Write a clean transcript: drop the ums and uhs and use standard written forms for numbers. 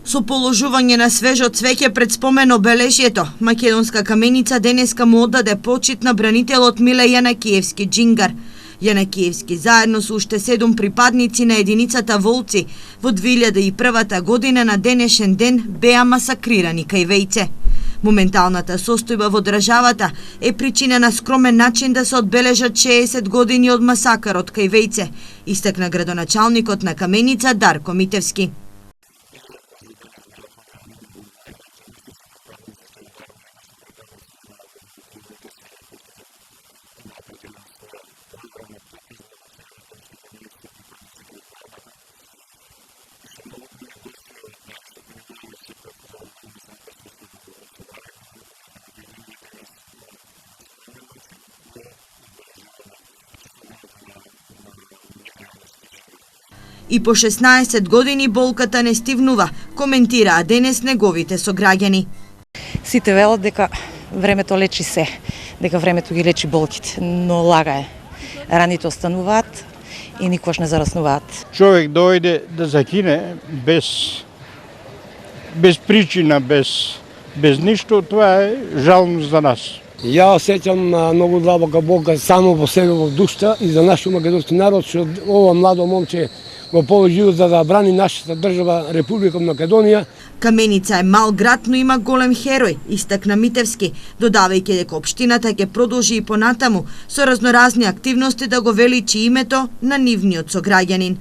Со положување на свежо цвеќе пред спомен обележјето, Македонска каменица денеска му оддаде почит на бранителот Миле Јанакиевски Џингар. Јанакиевски заедно со уште 7 припадници на единицата Волци во 2001 година на денешен ден беа масакрирани кај Вејце. Моменталната состојба во државата е причина на скромен начин да се одбележат 60 години од масакарот кај Вејце, истакна градоначалникот на Каменица Дарко Митевски. И по 16 години болката не стивнува, коментираа денес неговите сограѓани. Сите велат дека времето лечи се, дека времето ги лечи болките, но лага е. Раните остануваат и никош не зараснуваат. Човек дојде да закине без причина, без ништо, тоа е жално за нас. Ја осеќам многу длабока болка само по себе во душта и за нашиот македонски народ, што ова младо момче го положи живот за да брани нашата држава Република Македонија. Каменица е мал град, но има голем херој, истакна Митевски, додавајќи дека општината ќе продолжи и понатаму со разноразни активности да го величи името на нивниот сограѓанин.